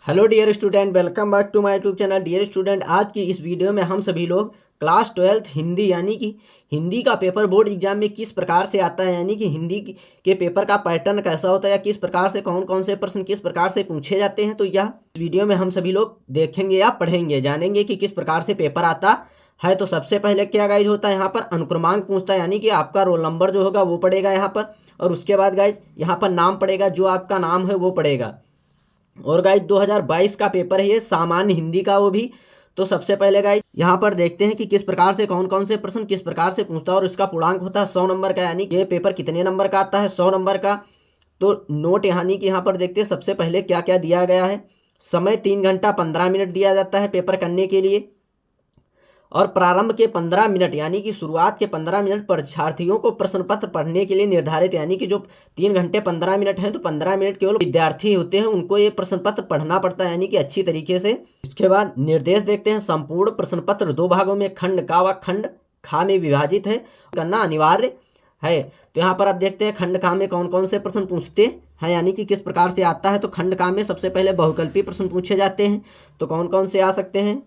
Hello dear student, welcome back to my YouTube channel. Dear student, आज की इस video में हम सभी लोग क्लास 12th हिंदी यानी कि हिंदी का पेपर बोर्ड एग्जाम में किस प्रकार से आता है, यानी कि हिंदी के पेपर का पैटर्न कैसा होता है या किस प्रकार से कौन कौन से प्रश्न किस प्रकार से पूछे जाते हैं, तो यह वीडियो में हम सभी लोग देखेंगे या पढ़ेंगे, जानेंगे कि किस प्रकार से पेपर आता है। तो सबसे पहले क्या गाइज होता है, यहाँ पर अनुक्रमांक पूछता है, यानी कि आपका रोल नंबर जो होगा वो पड़ेगा यहाँ पर, और उसके बाद गाइज यहाँ पर नाम पड़ेगा, जो आपका नाम है वो पड़ेगा। और गाइज 2022 का पेपर है ये, सामान्य हिंदी का वो भी। तो सबसे पहले गाइज यहाँ पर देखते हैं कि किस प्रकार से कौन कौन से प्रश्न किस प्रकार से पूछता है, और इसका पूर्णांक होता है 100 नंबर का, यानी ये पेपर कितने नंबर का आता है, 100 नंबर का। तो नोट यानी कि यहाँ पर देखते हैं सबसे पहले क्या क्या दिया गया है। समय 3 घंटा 15 मिनट दिया जाता है पेपर करने के लिए, और प्रारंभ के 15 मिनट यानी कि शुरुआत के 15 मिनट परीक्षार्थियों को प्रश्न पत्र पढ़ने के लिए निर्धारित, यानी कि जो 3 घंटे 15 मिनट हैं तो 15 मिनट केवल विद्यार्थी होते हैं, उनको ये प्रश्न पत्र पढ़ना पड़ता है, यानी कि अच्छी तरीके से। इसके बाद निर्देश देखते हैं, संपूर्ण प्रश्न पत्र 2 भागों में खंड का व खंड खा में विभाजित है, करना अनिवार्य है। तो यहाँ पर आप देखते हैं खंड का में कौन कौन से प्रश्न पूछते हैं, यानी कि किस प्रकार से आता है। तो खंड का में सबसे पहले बहुकल्पी प्रश्न पूछे जाते हैं, तो कौन कौन से आ सकते हैं।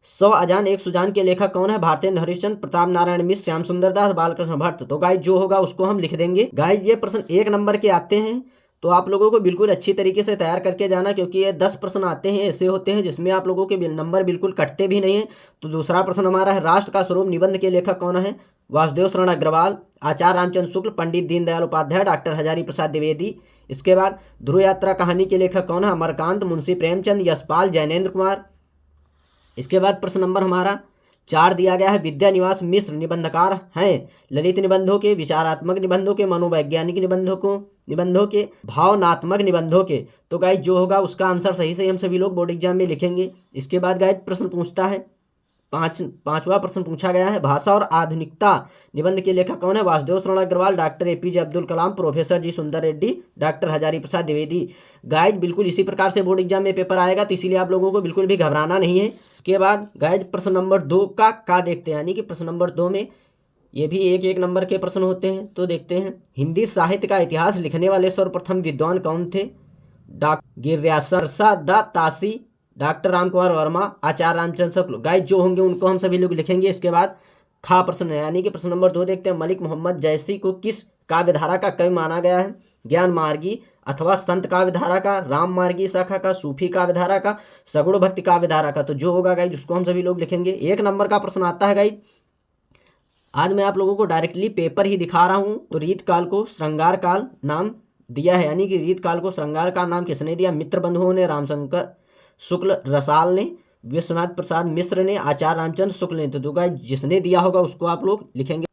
100 अजान एक सुजान के लेखक कौन है, भारतेंद्र हरिश्चंद्र, प्रताप नारायण मिश्र, श्याम सुंदर दास, बालकृष्ण भट्ट। तो गाइज जो होगा उसको हम लिख देंगे। गाइज ये प्रश्न 1 नंबर के आते हैं, तो आप लोगों को बिल्कुल अच्छी तरीके से तैयार करके जाना, क्योंकि ये 10 प्रश्न आते हैं ऐसे होते हैं जिसमें आप लोगों के नंबर बिल्कुल कटते भी नहीं है। तो दूसरा प्रश्न हमारा है, राष्ट्र का स्वरूप निबंध के लेखक कौन है, वासुदेव शरण अग्रवाल, आचार्य रामचंद्र शुक्ल, पंडित दीनदयाल उपाध्याय, डॉक्टर हजारी प्रसाद द्विवेदी। इसके बाद ध्रुव यात्रा कहानी के लेखक कौन है, अमरकांत, मुंशी प्रेमचंद, यशपाल, जैनेन्द्र कुमार। इसके बाद प्रश्न नंबर हमारा 4 दिया गया है, विद्या निवास मिश्र निबंधकार हैं ललित निबंधों के, विचारात्मक निबंधों के, मनोवैज्ञानिक निबंधों के, भावनात्मक निबंधों के। तो गाइज जो होगा उसका आंसर सही से हम सभी लोग बोर्ड एग्जाम में लिखेंगे। इसके बाद गाइज प्रश्न पूछता है, पांचवा प्रश्न पूछा गया है, भाषा और आधुनिकता निबंध के लेखक कौन है, वासुदेव शरण Agarwal, doctor APJ Abdul Kalam, professor जी सुंदर रेड्डी, डॉक्टर हजारी प्रसाद द्विवेदी। गाइज बिल्कुल इसी प्रकार से बोर्ड एग्जाम में पेपर आएगा, तो इसीलिए आप लोगों को बिल्कुल भी घबराना नहीं है। इसके बाद गाइज प्रश्न नंबर 2 का देखते हैं, यानी कि प्रश्न नंबर 2 में ये भी एक एक नंबर के प्रश्न होते हैं। तो देखते हैं, हिंदी साहित्य का इतिहास लिखने वाले सर्वप्रथम विद्वान कौन थे, डॉक्टर गिरिराज तासी, डॉक्टर रामकुमार वर्मा, आचार्य रामचंद्र शुक्ल। गाइज जो होंगे उनको हम सभी लोग लिखेंगे। इसके बाद खा प्रश्न है, यानी कि प्रश्न नंबर 2 देखते हैं, मलिक मोहम्मद जैसी को किस काव्यधारा का कवि माना गया है, ज्ञान मार्गी अथवा संत काव्यधारा का, राम मार्गी शाखा का, सूफी काव्यधारा का, सगुण भक्ति काव्यधारा का। तो जो होगा गाइज उसको हम सभी लोग लिखेंगे। 1 नंबर का प्रश्न आता है गाइज, आज मैं आप लोगों को डायरेक्टली पेपर ही दिखा रहा हूँ। तो रीत काल को श्रृंगार काल नाम दिया है, यानी कि रीत काल को श्रृंगार काल नाम किसने दिया, मित्र बंधुओं ने, रामशंकर शुक्ल रसाल ने, विश्वनाथ प्रसाद मिश्र ने, आचार्य रामचंद्र शुक्ल ने। तो गाइज जिसने दिया होगा उसको आप लोग लिखेंगे।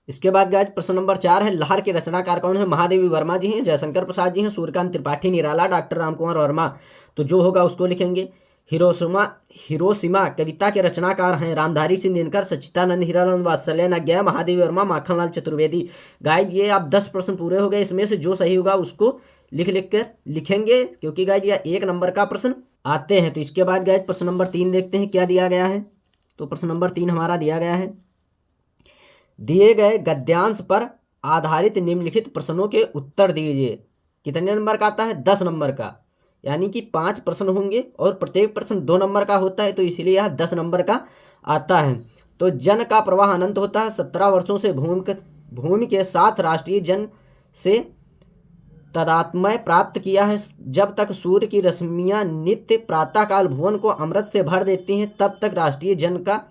इसके बाद गाइज प्रश्न नंबर 4 है, लहर के रचनाकार कौन है, महादेवी वर्मा जी हैं, जयशंकर प्रसाद जी हैं, सूर्यकांत त्रिपाठी निराला, डॉक्टर रामकुमार वर्मा। तो जो होगा उसको लिखेंगे। हिरोशिमा कविता के रचनाकार हैं रामधारी सिंह दिनकर, सच्चिदानंद हीरानंद, वात्सल्य नाग्या, महादेवी वर्मा, माखनलाल चतुर्वेदी। गाइज ये आप 10 प्रश्न पूरे हो गए, इसमें से जो सही होगा उसको लिख कर लिखेंगे, क्योंकि गाइज यह 1 नंबर का प्रश्न आते हैं। तो इसके बाद गाइज प्रश्न नंबर 3 देखते हैं क्या दिया गया है। तो प्रश्न नंबर 3 हमारा दिया गया है, दिए गए गद्यांश पर आधारित निम्नलिखित प्रश्नों के उत्तर दीजिए। कितने नंबर का आता है, 10 नंबर का, यानी कि 5 प्रश्न होंगे और प्रत्येक प्रश्न 2 नंबर का होता है, तो इसलिए यह 10 नंबर का आता है। तो जन का प्रवाह अनंत होता है, 17 वर्षों से भूमि के साथ राष्ट्रीय जन से तदात्मय प्राप्त किया है, जब तक सूर्य की रश्मियां नित्य प्रातःकाल भुवन को अमृत से भर देती हैं तब तक राष्ट्रीय जन का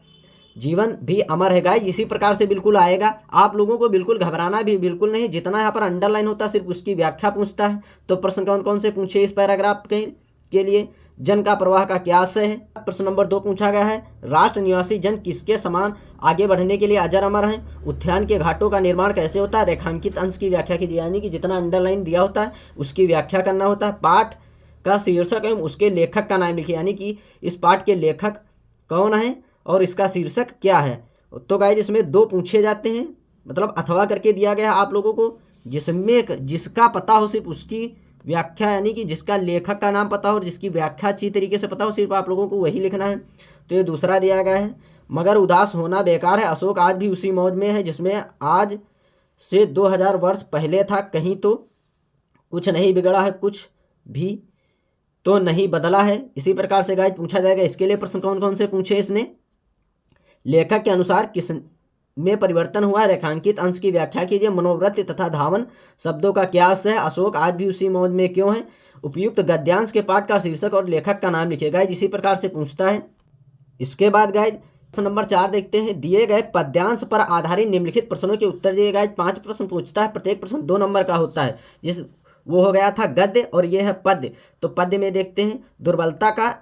जीवन भी अमर है। गाइस इसी प्रकार से बिल्कुल आएगा, आप लोगों को बिल्कुल घबराना भी बिल्कुल नहीं। जितना यहाँ पर अंडरलाइन होता है सिर्फ उसकी व्याख्या पूछता है। तो प्रश्न कौन कौन से पूछे इस पैराग्राफ के लिए, जन का प्रवाह का क्या आशय है। प्रश्न नंबर 2 पूछा गया है, राष्ट्र निवासी जन किसके समान आगे बढ़ने के लिए अजर अमर हैं, उद्यान के घाटों का निर्माण कैसे होता है, रेखांकित अंश की व्याख्या कीजिए, यानी कि जितना अंडरलाइन दिया होता है उसकी व्याख्या करना होता है। पाठ का शीर्षक एवं उसके लेखक का नाम लिखिए, यानी कि इस पाठ के लेखक कौन है और इसका शीर्षक क्या है। तो गाइस इसमें 2 पूछे जाते हैं, मतलब अथवा करके दिया गया है आप लोगों को, जिसमें जिसका पता हो सिर्फ उसकी व्याख्या, यानी कि जिसका लेखक का नाम पता हो और जिसकी व्याख्या अच्छी तरीके से पता हो, सिर्फ आप लोगों को वही लिखना है। तो ये दूसरा दिया गया है, मगर उदास होना बेकार है, अशोक आज भी उसी मौज में है जिसमें आज से 2000 वर्ष पहले था, कहीं तो कुछ नहीं बिगड़ा है कुछ भी, तो नहीं बदला है। इसी प्रकार से गाइज पूछा जाएगा इसके लिए प्रश्न कौन कौन से पूछे इसने, लेखक के अनुसार किस में परिवर्तन हुआ, रेखांकित अंश की व्याख्या कीजिए, मनोवृत्ति तथा धावन शब्दों का क्या अर्थ है, अशोक आज भी उसी मौज में क्यों है, उपयुक्त गद्यांश के पाठ का शीर्षक और लेखक का नाम लिखिए। गाइज इसी प्रकार से पूछता है। इसके बाद गाइज प्रश्न नंबर 4 देखते हैं, दिए गए पद्यांश पर आधारित निम्नलिखित प्रश्नों के उत्तर दिए। गाइज 5 प्रश्न पूछता है, प्रत्येक प्रश्न 2 नंबर का होता है। जिस वो हो गया था गद्य और ये है पद्य। तो पद्य में देखते हैं, दुर्बलता का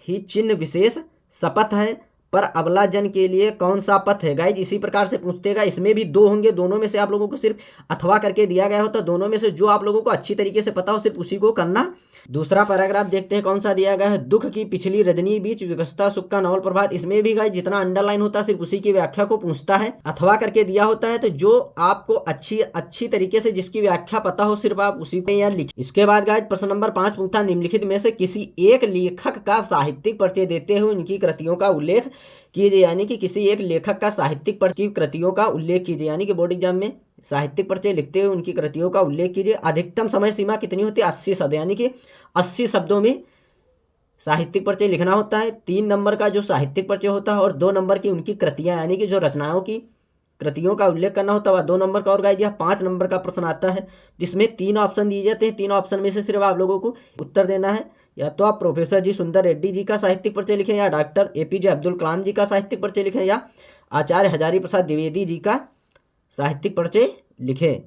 ही चिन्ह विशेष शपथ है, पर अबला जन के लिए कौन सा पथ है। गाइज इसी प्रकार से पूछतेगा। इसमें भी 2 होंगे, दोनों में से आप लोगों को सिर्फ अथवा करके दिया गया होता, दोनों में से जो आप लोगों को अच्छी तरीके से पता हो सिर्फ उसी को करना। दूसरा पैराग्राफ देखते हैं कौन सा दिया गया है, दुख की पिछली रजनी बीच विकसता सुख का नवल प्रभात। इसमें भी गाइज जितना अंडरलाइन होता है सिर्फ उसी की व्याख्या को पूछता है, अथवा करके दिया होता है। तो जो आपको अच्छी तरीके से जिसकी व्याख्या पता हो सिर्फ आप उसी को यहाँ लिखिए। इसके बाद गाइज प्रश्न नंबर 5 पूछता, निम्नलिखित में से किसी एक लेखक का साहित्यिक परिचय देते हुए उनकी कृतियों का उल्लेख कीजिए। यानी कि किसी एक लेखक का साहित्यिक परिचय की कृतियों का उल्लेख कीजिए। यानी कि बोर्ड एग्जाम में साहित्यिक परिचय लिखते हुए उनकी कृतियों का उल्लेख कीजिए। अधिकतम समय सीमा कितनी होती है, 80 शब्द। यानी कि 80 शब्दों में साहित्यिक परिचय लिखना होता है। 3 नंबर का जो साहित्यिक परिचय होता है और 2 नंबर की उनकी कृतियां यानी कि जो रचनाओं की कृतियों का उल्लेख करना होता है 2 नंबर का। और गाइज 5 नंबर का प्रश्न आता है जिसमें 3 ऑप्शन दिए जाते हैं। 3 ऑप्शन में से सिर्फ आप लोगों को उत्तर देना है। या तो आप प्रोफेसर जी सुंदर रेड्डी जी का साहित्यिक परिचय लिखें, या डॉक्टर APJ अब्दुल कलाम जी का साहित्यिक परिचय लिखें, या आचार्य हजारी प्रसाद द्विवेदी जी का साहित्यिक परिचय लिखें।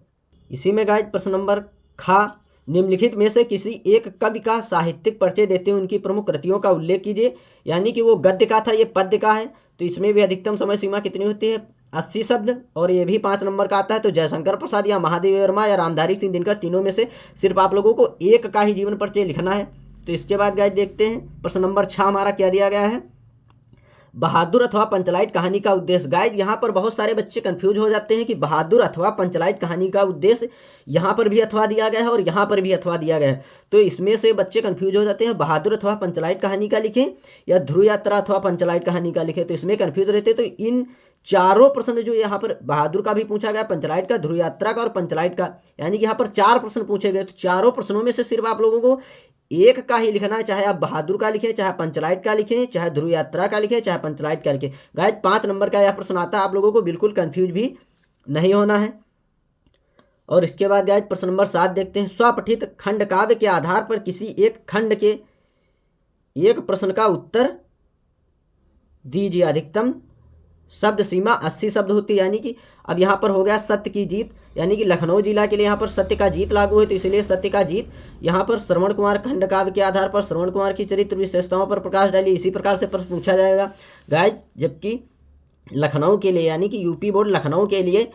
इसी में गाइज प्रश्न नंबर खा, निम्नलिखित में से किसी एक कवि का साहित्यिक परिचय देते हुए उनकी प्रमुख कृतियों का उल्लेख कीजिए। यानी कि वो गद्य का था, ये पद्य का है। तो इसमें भी अधिकतम समय सीमा कितनी होती है, 80 शब्द। और ये भी 5 नंबर का आता है। तो जयशंकर प्रसाद या महादेव वर्मा या रामधारी सिंह दिनकर, तीनों में से सिर्फ आप लोगों को एक का ही जीवन परिचय लिखना है। तो इसके बाद गाइज देखते हैं प्रश्न नंबर 6 हमारा क्या दिया गया है, बहादुर अथवा पंचलाइट कहानी का उद्देश्य। गाइज यहाँ पर बहुत सारे बच्चे कंफ्यूज हो जाते हैं कि बहादुर अथवा पंचलाइट कहानी का उद्देश्य, यहाँ पर भी अथवा दिया गया है और यहाँ पर भी अथवा दिया गया है। तो इसमें से बच्चे कंफ्यूज हो जाते हैं, बहादुर अथवा पंचलाइट कहानी का लिखें या ध्रुव यात्रा अथवा पंचलाइट कहानी का लिखें। तो इसमें कंफ्यूज रहते। तो इन चारों प्रश्न जो यहाँ पर बहादुर का भी पूछा गया, पंचलाइट का, ध्रुव यात्रा का और पंचलाइट का, यानी कि यहाँ पर 4 प्रश्न पूछे गए। तो चारों प्रश्नों में से सिर्फ आप लोगों को एक का ही लिखना है। चाहे आप बहादुर का लिखें, चाहे पंचलाइट का लिखें, चाहे ध्रुव यात्रा का लिखें, चाहे पंचलाइट का लिखें। गाइज 5 नंबर का यह प्रश्न आता है, आप लोगों को बिल्कुल कंफ्यूज भी नहीं होना है। और इसके बाद गाइज प्रश्न नंबर 7 देखते हैं, स्वपठित खंड काव्य के आधार पर किसी एक खंड के एक प्रश्न का उत्तर दीजिए। अधिकतम शब्द सीमा 80 शब्द होती है। यानी कि अब यहाँ पर हो गया सत्य की जीत, यानी कि लखनऊ जिला के लिए यहाँ पर सत्य का जीत लागू है। तो इसलिए सत्य का जीत यहाँ पर श्रवण कुमार खंड काव्य के आधार पर श्रवण कुमार की चरित्र विशेषताओं पर प्रकाश डालिए। इसी प्रकार से प्रश्न पूछा जाएगा गाइज। जबकि लखनऊ के लिए यानी कि यूपी बोर्ड लखनऊ के लिए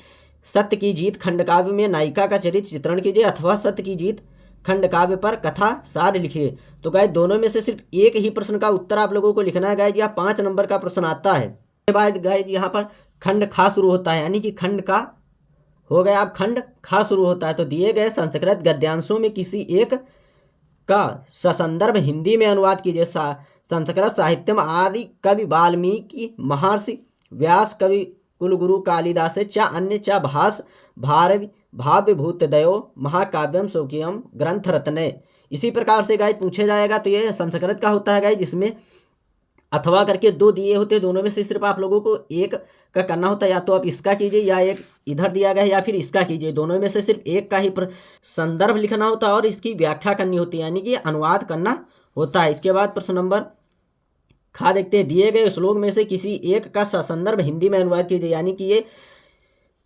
सत्य की जीत खंड काव्य में नायिका का चरित्र चित्रण कीजिए अथवा सत्य की जीत खंड काव्य पर कथा सार लिखिए। तो गाइज दोनों में से सिर्फ एक ही प्रश्न का उत्तर आप लोगों को लिखना है। गाइज यह 5 नंबर का प्रश्न आता है। के बाद गाइज यहाँ पर खंड खा शुरू होता है, यानी कि खंड का हो गया, अब खंड खा शुरू होता है। तो दिए गए संस्कृत गद्यांशों में किसी एक का ससंदर्भ हिंदी में अनुवाद कीजिए। संस्कृत साहित्य में आदि कवि वाल्मीकि, महर्षि व्यास, कवि कुलगुरु कालिदास, चा अन्य चा भास भारवी भाव्य भूतदयो महाकाव्यम स्वकीयम ग्रंथ रत्ने। इसी प्रकार से गाइज पूछे जाएगा। तो ये संस्कृत का होता है गाइज, जिसमें अथवा करके 2 दिए होते हैं। दोनों में से सिर्फ आप लोगों को एक का करना होता है। या तो आप इसका कीजिए या एक इधर दिया गया है या फिर इसका कीजिए। दोनों में से सिर्फ एक का ही संदर्भ लिखना होता है और इसकी व्याख्या करनी होती है, यानी कि अनुवाद करना होता है। इसके बाद प्रश्न नंबर खा देखते हैं, दिए गए श्लोक में से किसी एक का संदर्भ हिंदी में अनुवाद कीजिए। यानी कि ये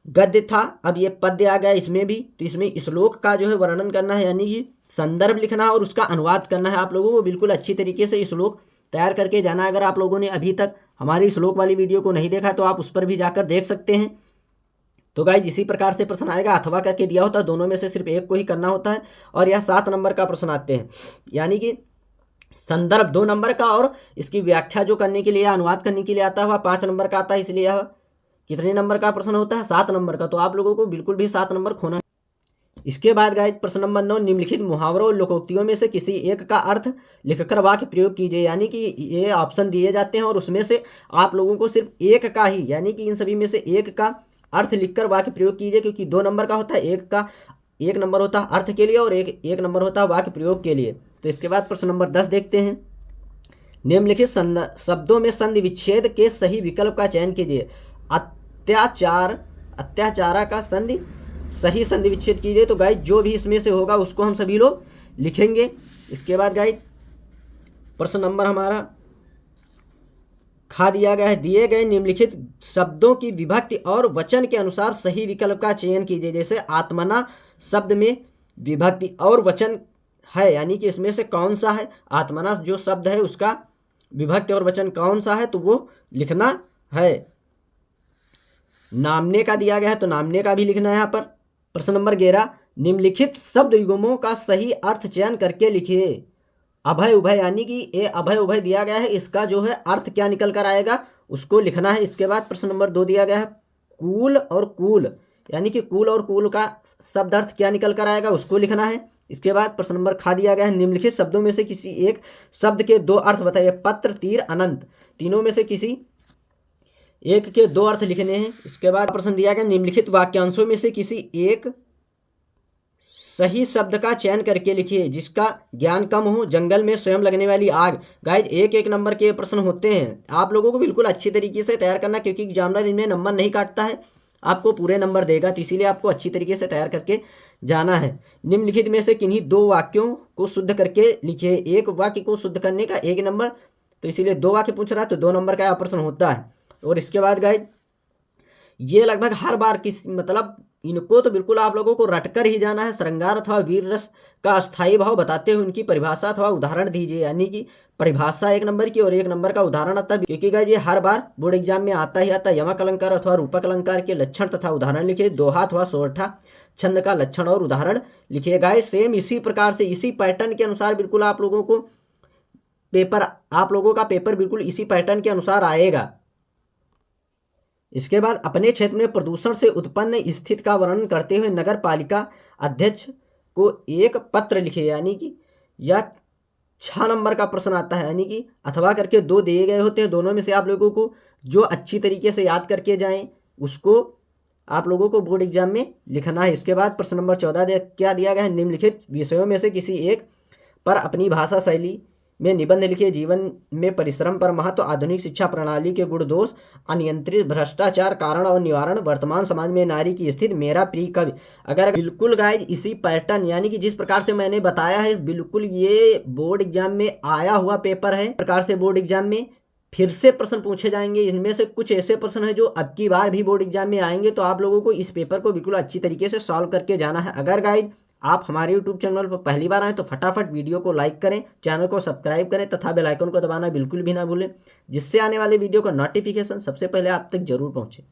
गद्य था, अब ये पद्य आ गया इसमें भी। तो इसमें श्लोक का जो है वर्णन करना है, यानी कि संदर्भ लिखना है और उसका अनुवाद करना है। आप लोगों को बिल्कुल अच्छी तरीके से श्लोक तैयार करके जाना। अगर आप लोगों ने अभी तक हमारी श्लोक वाली वीडियो को नहीं देखा तो आप उस पर भी जाकर देख सकते हैं। तो गाइज इसी प्रकार से प्रश्न आएगा, अथवा करके दिया होता है, दोनों में से सिर्फ एक को ही करना होता है। और यह 7 नंबर का प्रश्न आते हैं, यानी कि संदर्भ 2 नंबर का और इसकी व्याख्या जो करने के लिए अनुवाद करने के लिए आता है वह 5 नंबर का आता है। इसलिए यह कितने नंबर का प्रश्न होता है, 7 नंबर का। तो आप लोगों को बिल्कुल भी 7 नंबर खोना। इसके बाद गाइज प्रश्न नंबर 9, निम्नलिखित मुहावरों और लोकोक्तियों में से किसी एक का अर्थ लिखकर वाक्य प्रयोग कीजिए। यानी कि ये ऑप्शन दिए जाते हैं और उसमें से आप लोगों को सिर्फ एक का ही, यानी कि इन सभी में से एक का अर्थ लिखकर वाक्य प्रयोग कीजिए। क्योंकि 2 नंबर का होता है, एक नंबर होता है अर्थ के लिए और एक नंबर होता है वाक्य प्रयोग के लिए। तो इसके बाद प्रश्न नंबर 10 देखते हैं। निम्नलिखित शब्दों में संधि विच्छेद के सही विकल्प का चयन कीजिए। अत्याचारा का सही संधि विच्छेद कीजिए। तो गाइस जो भी इसमें से होगा उसको हम सभी लोग लिखेंगे। इसके बाद गाइस प्रश्न नंबर हमारा खा दिया गया है। दिए गए निम्नलिखित शब्दों की विभक्ति और वचन के अनुसार सही विकल्प का चयन कीजिए। जैसे आत्मना शब्द में विभक्ति और वचन है, यानी कि इसमें से कौन सा है, आत्मना जो शब्द है उसका विभक्ति और वचन कौन सा है, तो वो लिखना है। नामने का दिया गया है तो नामने का भी लिखना है यहाँ पर। प्रश्न नंबर 11, निम्नलिखित शब्द युग्मों का सही अर्थ चयन करके लिखिए। अभय उभय, यानी कि ये अभय उभय दिया गया है, इसका जो है अर्थ क्या निकल कर आएगा उसको लिखना है। इसके बाद प्रश्न नंबर 2 दिया गया है कूल और कूल, यानी कि कूल और कूल का शब्द अर्थ क्या निकल कर आएगा उसको लिखना है। इसके बाद प्रश्न नंबर खा दिया गया है। निम्नलिखित शब्दों में से किसी एक शब्द के 2 अर्थ बताइए। पत्र, तीर, अनंत, तीनों में से किसी एक के 2 अर्थ लिखने हैं। इसके बाद प्रश्न दिया गया निम्नलिखित वाक्यांशों में से किसी एक सही शब्द का चयन करके लिखिए जिसका ज्ञान कम हो। जंगल में स्वयं लगने वाली आग। गाइस एक नंबर के प्रश्न होते हैं, आप लोगों को बिल्कुल अच्छी तरीके से तैयार करना, क्योंकि एग्जामिनर इनमें नंबर नहीं काटता है, आपको पूरे नंबर देगा, तो इसीलिए आपको अच्छी तरीके से तैयार करके जाना है। निम्नलिखित में से किन्हीं 2 वाक्यों को शुद्ध करके लिखिए। एक वाक्य को शुद्ध करने का 1 नंबर, तो इसीलिए 2 वाक्य पूछ रहा है तो 2 नंबर का प्रश्न होता है। और इसके बाद गाइस ये लगभग हर बार मतलब इनको तो बिल्कुल आप लोगों को रटकर ही जाना है। श्रृंगार अथवा वीर रस का अस्थायी भाव बताते हुए उनकी परिभाषा अथवा उदाहरण दीजिए, यानी कि परिभाषा 1 नंबर की और 1 नंबर का उदाहरण आता है, क्योंकि गाइस ये हर बार बोर्ड एग्जाम में आता ही आता है। यमक अलंकार अथवा रूपक अलंकार के लक्षण तथा उदाहरण लिखिए। दोहा अथवा सोरठा छंद का लक्षण और उदाहरण लिखिए। गाइस सेम इसी प्रकार से इसी पैटर्न के अनुसार बिल्कुल आप लोगों का पेपर बिल्कुल इसी पैटर्न के अनुसार आएगा। इसके बाद अपने क्षेत्र में प्रदूषण से उत्पन्न स्थिति का वर्णन करते हुए नगर पालिका अध्यक्ष को एक पत्र लिखे, यानी कि यह 6 नंबर का प्रश्न आता है, यानी कि अथवा करके 2 दिए गए होते हैं। दोनों में से आप लोगों को जो अच्छी तरीके से याद करके जाएं उसको आप लोगों को बोर्ड एग्जाम में लिखना है। इसके बाद प्रश्न नंबर 14 क्या दिया गया है। निम्नलिखित विषयों में से किसी एक पर अपनी भाषा शैली में निबंध लिखिए। जीवन में परिश्रम पर महत्व, आधुनिक शिक्षा प्रणाली के गुण दोष, अनियंत्रित भ्रष्टाचार, कारण और निवारण, वर्तमान समाज में नारी की स्थिति, मेरा प्रिय कवि। अगर बिल्कुल गाइस इसी पैटर्न, यानी कि जिस प्रकार से मैंने बताया है, बिल्कुल ये बोर्ड एग्जाम में आया हुआ पेपर है। प्रकार से बोर्ड एग्जाम में फिर से प्रश्न पूछे जाएंगे। इनमें से कुछ ऐसे प्रश्न हैं जो अब की बार भी बोर्ड एग्जाम में आएंगे, तो आप लोगों को इस पेपर को बिल्कुल अच्छी तरीके से सॉल्व करके जाना है। अगर गाइस आप हमारे YouTube चैनल पर पहली बार आए तो फटाफट वीडियो को लाइक करें, चैनल को सब्सक्राइब करें तथा बेल आइकन को दबाना बिल्कुल भी ना भूलें, जिससे आने वाले वीडियो का नोटिफिकेशन सबसे पहले आप तक जरूर पहुंचे।